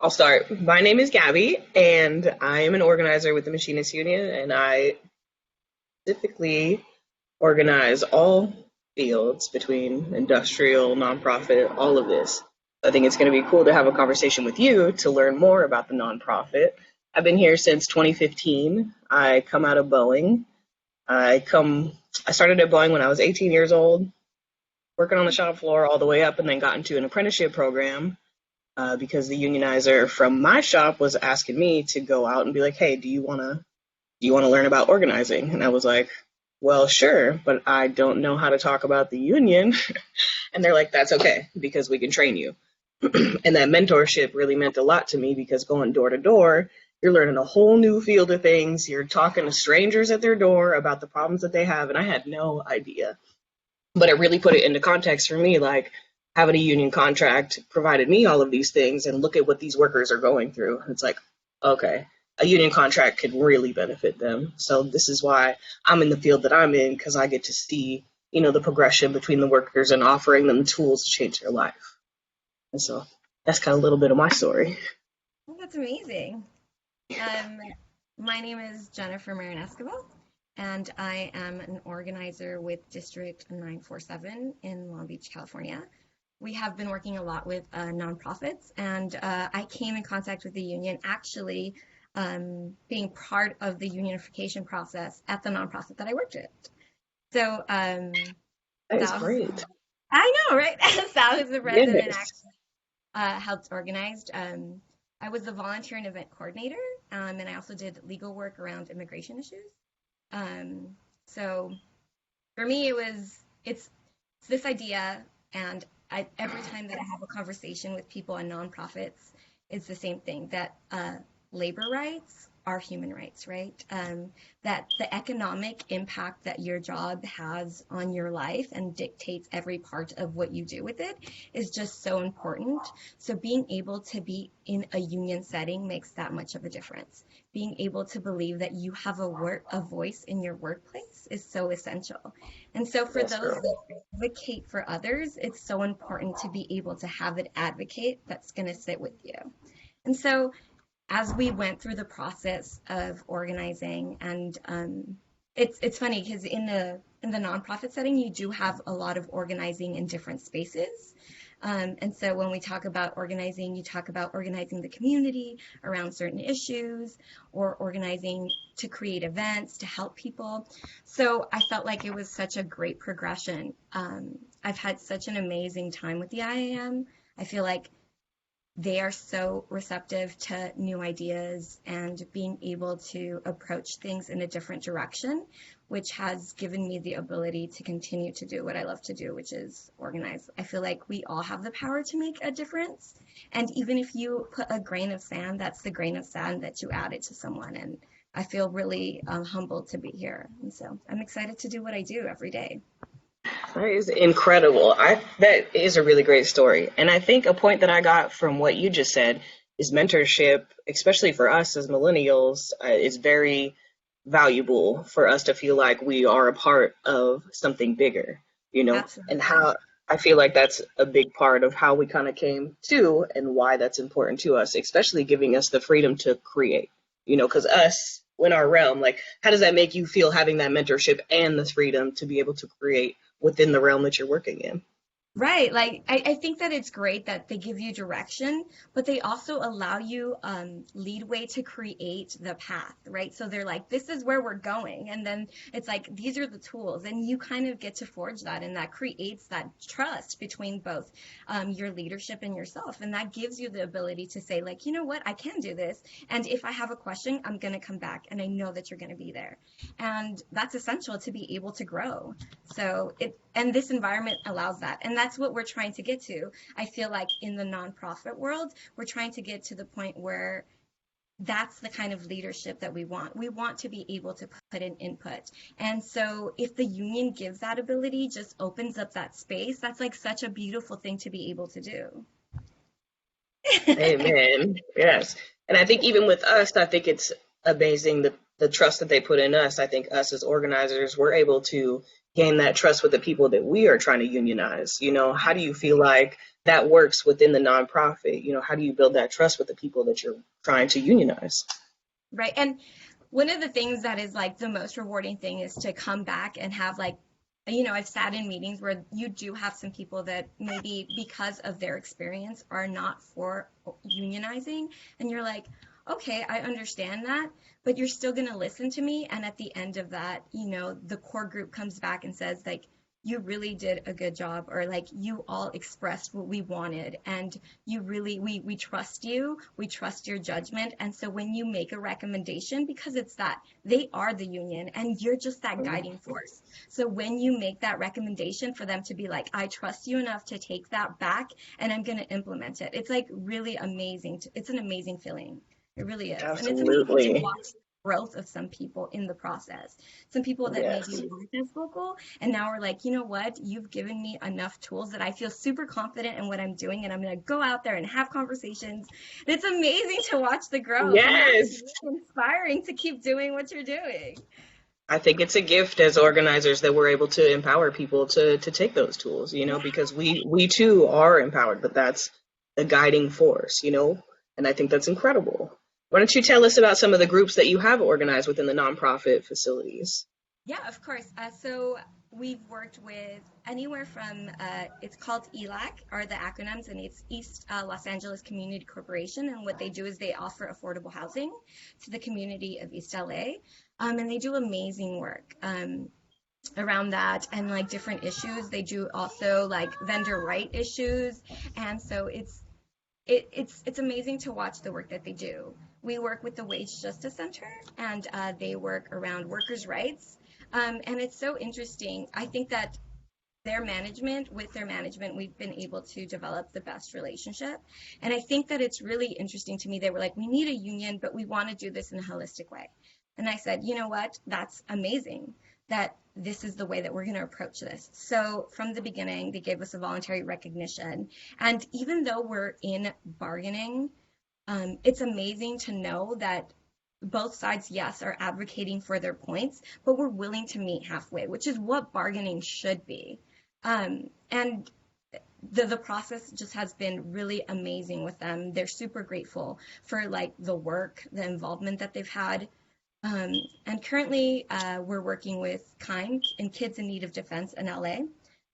I'll start. My name is Gabby, and I am an organizer with the Machinists Union, and I typically organize all fields between industrial, nonprofit, all of this. I think it's going to be cool to have a conversation with you to learn more about the nonprofit. I've been here since 2015. I come out of Boeing. I come. I started at Boeing when I was 18 years old, working on the shop floor all the way up, and then got into an apprenticeship program because the unionizer from my shop was asking me to go out and be like, "Hey, do you want to learn about organizing?" And I was like, "Well, sure, but I don't know how to talk about the union." And they're like, "That's okay because we can train you." And that mentorship really meant a lot to me because going door to door, you're learning a whole new field of things. You're talking to strangers at their door about the problems that they have, and I had no idea. But it really put it into context for me, like having a union contract provided me all of these things, and look at what these workers are going through. It's like, okay, a union contract could really benefit them. So this is why I'm in the field that I'm in, because I get to see, the progression between the workers and offering them tools to change their life. And so that's kind of a little bit of my story. Oh, that's amazing. Um, my name is Jennifer Marin Esquivel, and I am an organizer with District 947 in Long Beach, California. We have been working a lot with nonprofits, and I came in contact with the union actually being part of the unionification process at the nonprofit that I worked at. So That is that was, great. I know, right? That was the president Yes. helped organized. I was the volunteer and event coordinator, and I also did legal work around immigration issues. So for me, it's this idea, and every time that I have a conversation with people on nonprofits, it's the same thing that labor rights are human rights, right? That the economic impact that your job has on your life and dictates every part of what you do with it is just so important. So being able to be in a union setting makes that much of a difference. Being able to believe that you have a voice in your workplace is so essential. And so for Yes, those girl. that advocate for others, it's so important to be able to have an advocate that's going to sit with you. And so as we went through the process of organizing, and it's funny because in the nonprofit setting, you do have a lot of organizing in different spaces. And so when we talk about organizing, you talk about organizing the community around certain issues or organizing to create events to help people. So I felt like it was such a great progression. I've had such an amazing time with the IAM. I feel like they are so receptive to new ideas and being able to approach things in a different direction, which has given me the ability to continue to do what I love to do, which is organize. I feel like we all have the power to make a difference. And even if you put a grain of sand, that's the grain of sand that you added to someone. And I feel really humbled to be here. And so I'm excited to do what I do every day. That is incredible. That is a really great story. And I think a point that I got from what you just said is mentorship, especially for us as millennials, is very valuable for us to feel like we are a part of something bigger, and Absolutely. how I feel like that's a big part of how we kind of came to and why that's important to us, especially giving us the freedom to create, because us in our realm, like, how does that make you feel having that mentorship and the freedom to be able to create within the realm that you're working in? Right. Like, I think that it's great that they give you direction, but they also allow you leadway to create the path, right? So they're like, this is where we're going. And then it's like, these are the tools. And you kind of get to forge that. And that creates that trust between both your leadership and yourself. And that gives you the ability to say, like, you know what, I can do this. And if I have a question, I'm going to come back. And I know that you're going to be there. And that's essential to be able to grow. And this environment allows that. And that's what we're trying to get to. I feel like in the nonprofit world, we're trying to get to the point where that's the kind of leadership that we want. We want to be able to put in input. And so if the union gives that ability, just opens up that space, that's like such a beautiful thing to be able to do. Amen. Yes. And I think even with us, I think it's amazing the trust that they put in us. I think us as organizers, we're able to gain that trust with the people that we are trying to unionize? How do you feel like that works within the nonprofit? How do you build that trust with the people that you're trying to unionize? Right. And one of the things that is like the most rewarding thing is to come back and have like, I've sat in meetings where you do have some people that maybe because of their experience are not for unionizing. And you're like, okay, I understand that, but you're still going to listen to me. And at the end of that, the core group comes back and says, like, you really did a good job, or like you all expressed what we wanted, and you really, we trust you, we trust your judgment. And so when you make a recommendation, because it's that they are the union and you're just that guiding force, so when you make that recommendation for them to be like, I trust you enough to take that back and I'm going to implement it, it's like really amazing. It's an amazing feeling. It really is. And it's amazing to Absolutely. watch growth of some people in the process. Some people that maybe Yes. weren't as vocal, and now we're like, you know what? You've given me enough tools that I feel super confident in what I'm doing, and I'm going to go out there and have conversations. And it's amazing to watch the growth, and yeah, it's Yes. really inspiring to keep doing what you're doing. I think it's a gift as organizers that we're able to empower people to take those tools, Yeah. because we too are empowered, but that's the guiding force. And I think that's incredible. Why don't you tell us about some of the groups that you have organized within the nonprofit facilities? Yeah, of course. So we've worked with anywhere from, it's called ELAC, are the acronyms, and it's East Los Angeles Community Corporation. And what they do is they offer affordable housing to the community of East LA. And they do amazing work around that and like different issues. They do also like vendor right issues. And so it's amazing to watch the work that they do. We work with the Wage Justice Center, and they work around workers' rights. And it's so interesting. I think that with their management, we've been able to develop the best relationship. And I think that it's really interesting to me. They were like, we need a union, but we want to do this in a holistic way. And I said, you know what? That's amazing that this is the way that we're going to approach this. So from the beginning, they gave us a voluntary recognition. And even though we're in bargaining, it's amazing to know that both sides, yes, are advocating for their points, but we're willing to meet halfway, which is what bargaining should be. And the process just has been really amazing with them. They're super grateful for like the work, the involvement that they've had. And currently, we're working with Kind and Kids in Need of Defense in LA.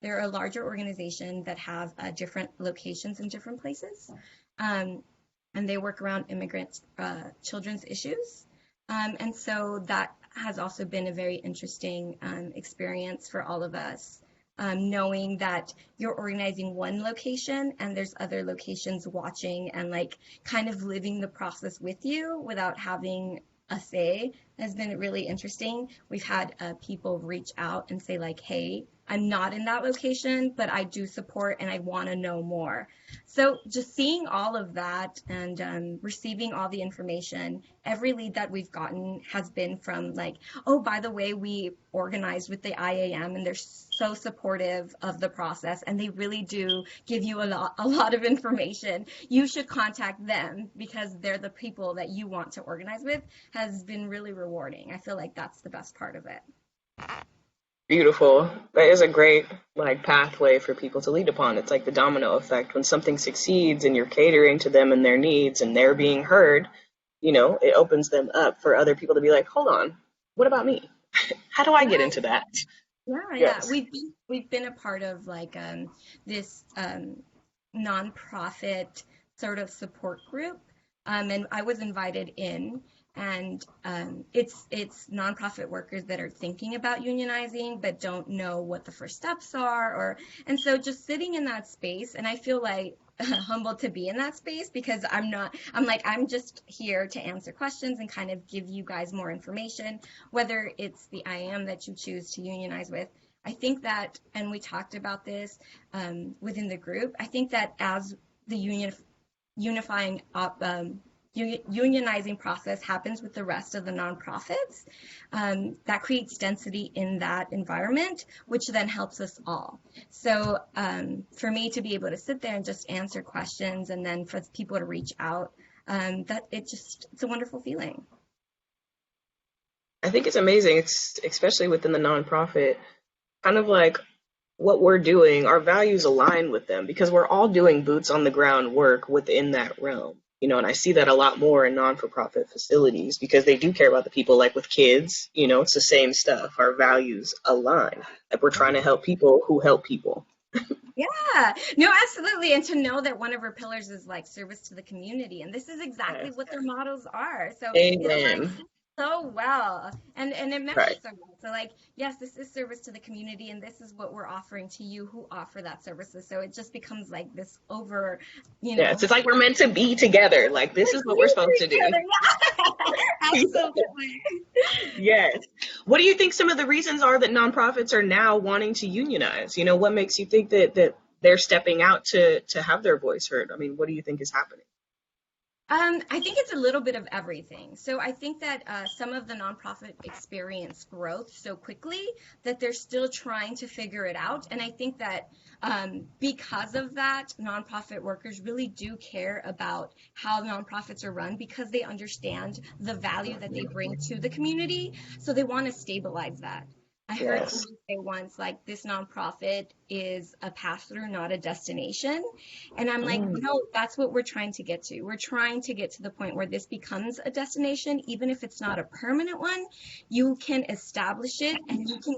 They're a larger organization that have different locations in different places. Um, and they work around immigrant children's issues. And so that has also been a very interesting experience for all of us, knowing that you're organizing one location and there's other locations watching and like kind of living the process with you without having a say has been really interesting. We've had people reach out and say like, hey, I'm not in that location, but I do support and I want to know more. So just seeing all of that and receiving all the information, every lead that we've gotten has been from like, oh, by the way, we organized with the IAM and they're so supportive of the process and they really do give you a lot of information. You should contact them because they're the people that you want to organize with, has been really rewarding. I feel like that's the best part of it. Beautiful. That is a great pathway for people to lead upon. It's like the domino effect. When something succeeds and you're catering to them and their needs and they're being heard, it opens them up for other people to be like, hold on, what about me? How do I get into Right. that? Yeah. Yes. We've been a part of like this nonprofit sort of support group, and I was invited in, and it's nonprofit workers that are thinking about unionizing but don't know what the first steps are, or and so just sitting in that space, and I feel like humbled to be in that space because I'm just here to answer questions and kind of give you guys more information, whether it's the IAM that you choose to unionize with. I think that, and we talked about this within the group, I think that as the unifying unionizing process happens with the rest of the nonprofits, that creates density in that environment, which then helps us all. So for me to be able to sit there and just answer questions and then for people to reach out, it's a wonderful feeling. I think it's amazing, especially within the nonprofit kind of like what we're doing, our values align with them because we're all doing boots on the ground work within that realm. And I see that a lot more in non-for-profit facilities because they do care about the people. Like with kids, it's the same stuff. Our values align. Like we're trying to help people who help people. Yeah, no, absolutely. And to know that one of our pillars is like service to the community. And this is exactly Yes. what their models are. So it aligns Amen. so well and it meshes Right. so well. So like, yes, this is service to the community and this is what we're offering to you who offer that services. So it just becomes like this over, you Yes. know, It's like we're meant to be together. Like this is what we're supposed to do. together. Yeah, absolutely. Yes. What do you think some of the reasons are that nonprofits are now wanting to unionize? What makes you think that they're stepping out to have their voice heard? I mean, what do you think is happening? I think it's a little bit of everything. So I think that some of the nonprofit experience growth so quickly that they're still trying to figure it out. And I think that because of that, nonprofit workers really do care about how nonprofits are run because they understand the value that they bring to the community. So they want to stabilize that. I heard Yes. someone say once, like, this nonprofit is a pass through, not a destination. And I'm like, Mm, no, that's what we're trying to get to. We're trying to get to the point where this becomes a destination, even if it's not a permanent one. You can establish it and you can,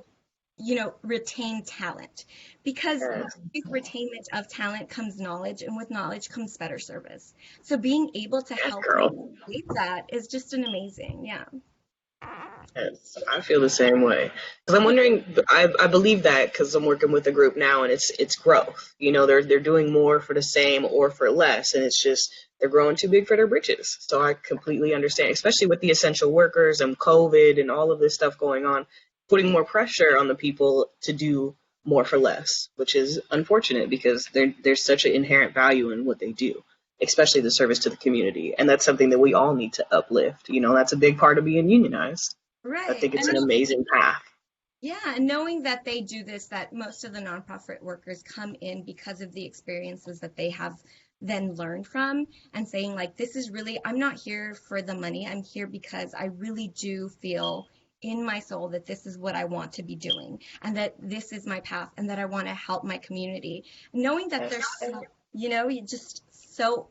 retain talent because yes. with retainment of talent comes knowledge, and with knowledge comes better service. So being able to Yes, help girl. recreate that is just an amazing, yeah. Yes, I feel the same way. Because I'm wondering, I believe that because I'm working with a group now, and it's growth. They're doing more for the same or for less, and it's just they're growing too big for their britches. So I completely understand, especially with the essential workers and COVID and all of this stuff going on, putting more pressure on the people to do more for less, which is unfortunate because there's such an inherent value in what they do, especially the service to the community, and that's something that we all need to uplift. That's a big part of being unionized. I Right. think it's And an amazing path. yeah, and knowing that they do this, that most of the nonprofit workers come in because of the experiences that they have then learned from, and saying, like, this is really, I'm not here for the money. I'm here because I really do feel in my soul that this is what I want to be doing, and that this is my path, and that I want to help my community. Knowing that Yes. they're so, just so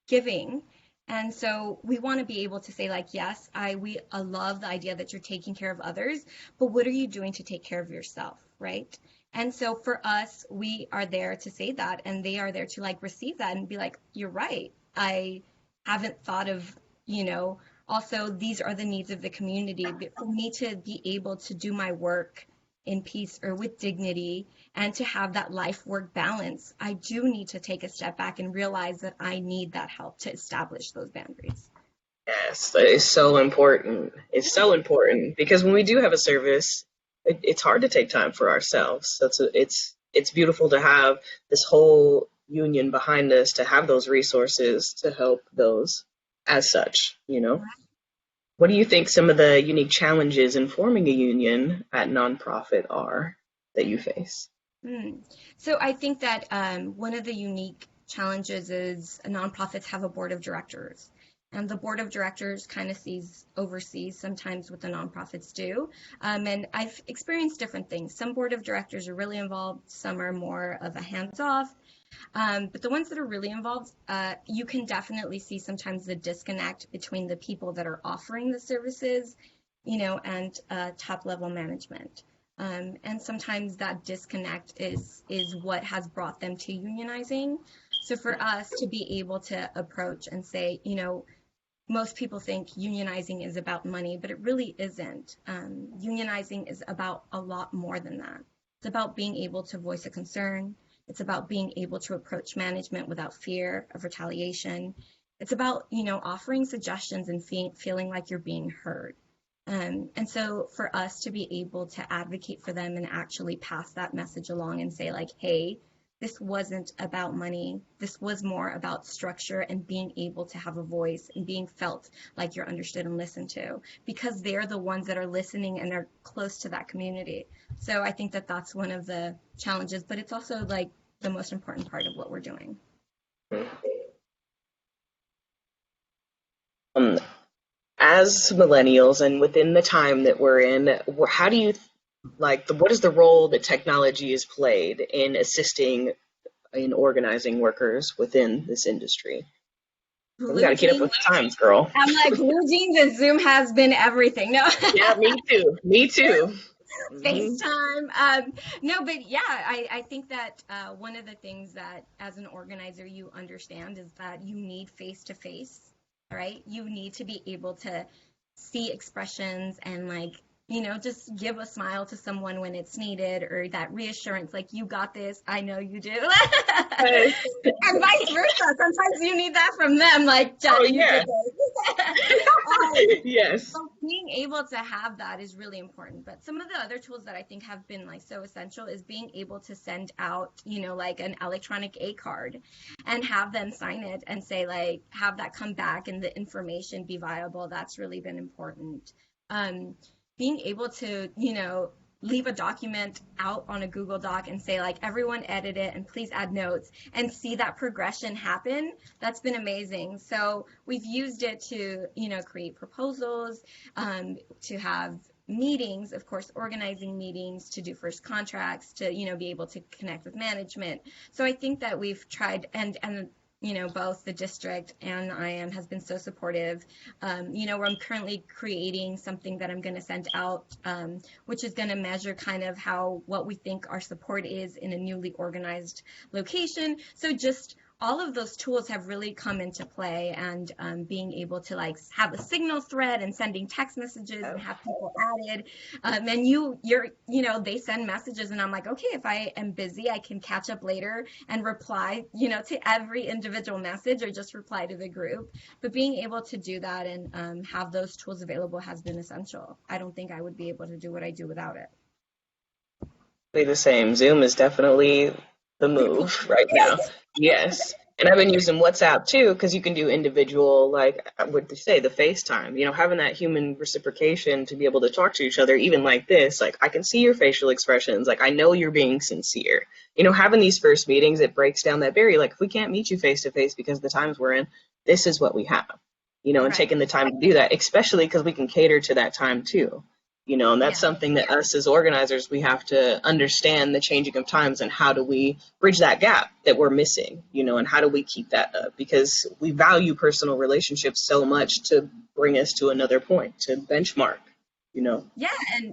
giving. And so we want to be able to say, like, yes, we love the idea that you're taking care of others, but what are you doing to take care of yourself, right? And so for us, we are there to say that, and they are there to like receive that and be like, you're right. I haven't thought of, also these are the needs of the community. But for me to be able to do my work in peace or with dignity and to have that life work balance, I do need to take a step back and realize that I need that help to establish those boundaries. Yes, that is so important. It's so important because when we do have a service, it's hard to take time for ourselves. It's beautiful to have this whole union behind us to have those resources to help those as such. What do you think some of the unique challenges in forming a union at nonprofit are that you face? Mm. So I think that one of the unique challenges is nonprofits have a board of directors. And the board of directors kind of oversees sometimes what the nonprofits do. And I've experienced different things. Some board of directors are really involved, some are more of a hands off. But the ones that are really involved, you can definitely see sometimes the disconnect between the people that are offering the services, and top level management. And sometimes that disconnect is what has brought them to unionizing. So for us to be able to approach and say, most people think unionizing is about money, but it really isn't. Unionizing is about a lot more than that. It's about being able to voice a concern. It's about being able to approach management without fear of retaliation. It's about, offering suggestions and feeling like you're being heard. And so for us to be able to advocate for them and actually pass that message along and say, like, hey, this wasn't about money. This was more about structure and being able to have a voice and being felt like you're understood and listened to because they're the ones that are listening and they're close to that community. So I think that that's one of the challenges, but it's also like the most important part of what we're doing. Um, as millennials and within the time that we're in, how do you like what is the role that technology has played in assisting in organizing workers within this industry? We got Blue to get up with jeans. the times, girl. I'm like, blue jeans and Zoom has been everything. No. Yeah, me too. Me too. Hmm. FaceTime. No, but yeah, I think that one of the things that as an organizer you understand is that you need face to face, right? You need to be able to see expressions and like, just give a smile to someone when it's needed or that reassurance, like, you got this, I know you do. Yes. And vice versa. Sometimes you need that from them, like, Oh You did yeah. this. Yes. So being able to have that is really important. But some of the other tools that I think have been like so essential is being able to send out, like an electronic A card and have them sign it and say like have that come back and the information be viable. That's really been important. Um, Being able to, leave a document out on a Google Doc and say like everyone edit it and please add notes and see that progression happen. That's been amazing. So we've used it to, create proposals, to have meetings, of course, organizing meetings, to do first contracts, to, be able to connect with management. So I think that we've tried and both the district and IAM has been so supportive. Where I'm currently creating something that I'm going to send out, which is going to measure kind of what we think our support is in a newly organized location. So just all of those tools have really come into play, and being able to like have a signal thread and sending text messages and have people added. And they send messages and I'm like, okay, if I am busy, I can catch up later and reply, to every individual message or just reply to the group. But being able to do that and have those tools available has been essential. I don't think I would be able to do what I do without it. The same. Zoom is definitely the move right now. Yes. And I've been using WhatsApp too, because you can do individual, like what they say, the FaceTime, having that human reciprocation to be able to talk to each other, even like this, like I can see your facial expressions, like I know you're being sincere. Having these first meetings, it breaks down that barrier. Like if we can't meet you face to face because of the times we're in, this is what we have, and Right. taking the time to do that, especially because we can cater to that time too. And that's Yeah. something that us as organizers, we have to understand the changing of times and how do we bridge that gap that we're missing, and how do we keep that up? Because we value personal relationships so much to bring us to another point, to benchmark. Yeah,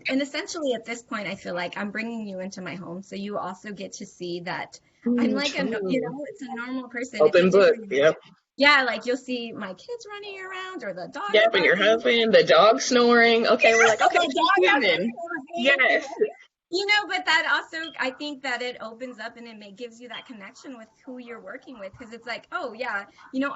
and essentially at this point, I feel like I'm bringing you into my home, so you also get to see that I'm like True. it's a normal person. If you Open book. didn't, Yep. yeah, like you'll see my kids running around or the dogs Yep. And your barking. husband, the dog snoring. Okay. We're like, okay, The she's dog has human. something to Yes. say. But that also, I think that it opens up and gives you that connection with who you're working with, because it's like, oh yeah,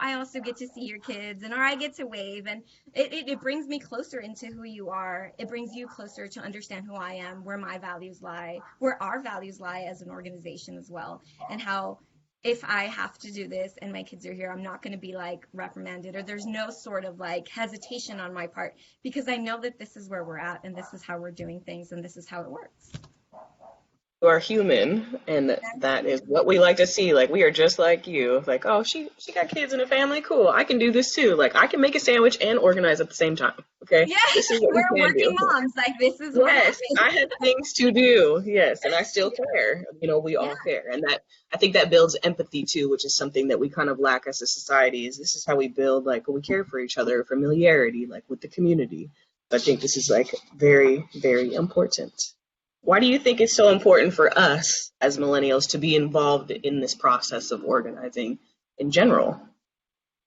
I also get to see your kids, or I get to wave, and it brings me closer into who you are. It brings you closer to understand who I am, where my values lie, where our values lie as an organization as well, and how if I have to do this and my kids are here, I'm not going to be like reprimanded, or there's no sort of like hesitation on my part, because I know that this is where we're at and this is how we're doing things and this is how it works. You are human, and that is what we like to see. Like we are just like you. Like, oh, she got kids in a family. Cool. I can do this too. Like I can make a sandwich and organize at the same time. Okay, Yeah, this is what we we're can working do. moms. Like, this is what Yes, happens. I have things to do. Yes, and I still Yeah. care. We Yeah. all care, and that I think that builds empathy too, which is something that we kind of lack as a society. Is this is how we build like we care for each other, familiarity, like with the community. I think this is like very, very important. Why do you think it's so important for us as millennials to be involved in this process of organizing in general?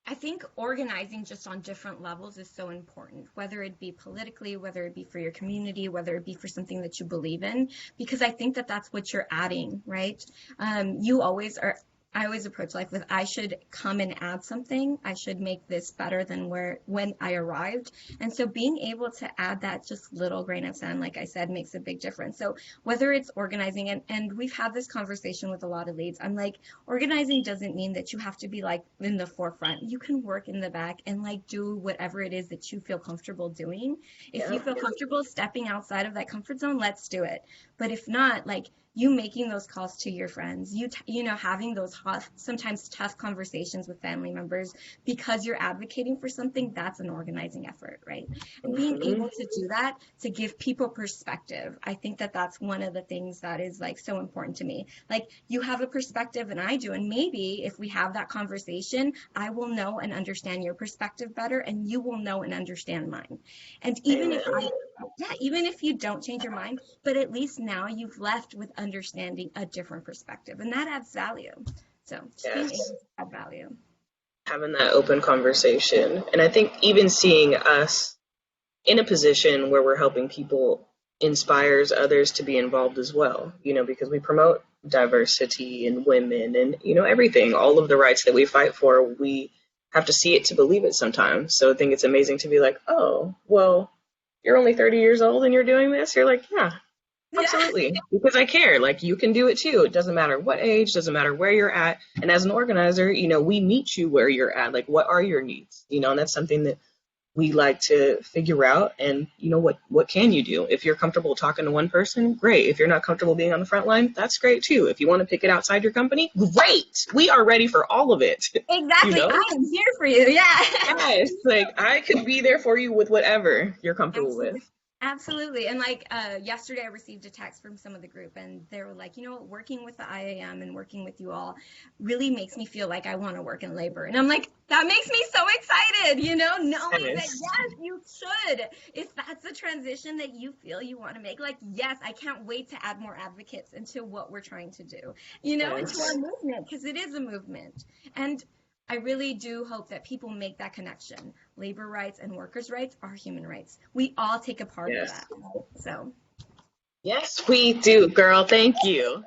I think organizing just on different levels is so important, whether it be politically, whether it be for your community, whether it be for something that you believe in, because I think that that's what you're adding, right? You always are. I always approach like with I should come and add something. I should make this better than when I arrived. And so being able to add that just little grain of sand, like I said, makes a big difference. So whether it's organizing, and we've had this conversation with a lot of leads, I'm like, organizing doesn't mean that you have to be like in the forefront. You can work in the back and like do whatever it is that you feel comfortable doing. If Yeah. you feel comfortable stepping outside of that comfort zone, let's do it. But if not, like, you making those calls to your friends, you know, having those sometimes tough conversations with family members because you're advocating for something, that's an organizing effort, right? And being Hmm. able to do that to give people perspective, I think that that's one of the things that is like so important to me. Like you have a perspective and I do, and maybe if we have that conversation, I will know and understand your perspective better, and you will know and understand mine. And even if Amen. I, yeah, even if you don't change your mind, but at least now you've left with understanding a different perspective, and that adds value. So just being able Yes. to add value. Having that open conversation. And I think even seeing us in a position where we're helping people inspires others to be involved as well, because we promote diversity and women and, everything, all of the rights that we fight for, we have to see it to believe it sometimes. So I think it's amazing to be like, oh, well, you're only 30 years old and you're doing this. You're like, yeah, Yeah, absolutely. Because I care. Like, you can do it too. It doesn't matter what age, doesn't matter where you're at. And as an organizer, we meet you where you're at. Like, what are your needs? And that's something that we like to figure out. And what can you do? If you're comfortable talking to one person, great. If you're not comfortable being on the front line, that's great too. If you want to pick it outside your company, great. We are ready for all of it. you exactly. know I am here for you. Yeah. yes, like I could be there for you with whatever you're comfortable with. Absolutely. Absolutely. And like yesterday, I received a text from some of the group, and they were like, you know, working with the IAM and working with you all really makes me feel like I want to work in labor. And I'm like, that makes me so excited, you know, knowing that, Yes. yes, you should. If that's a transition that you feel you want to make, like, yes, I can't wait to add more advocates into what we're trying to do, you know, into our Yes. movement, because it is a movement. And I really do hope that people make that connection. Labor rights and workers' rights are human rights. We all take a part of Yes. that. So, Yes, we do, girl. Thank you.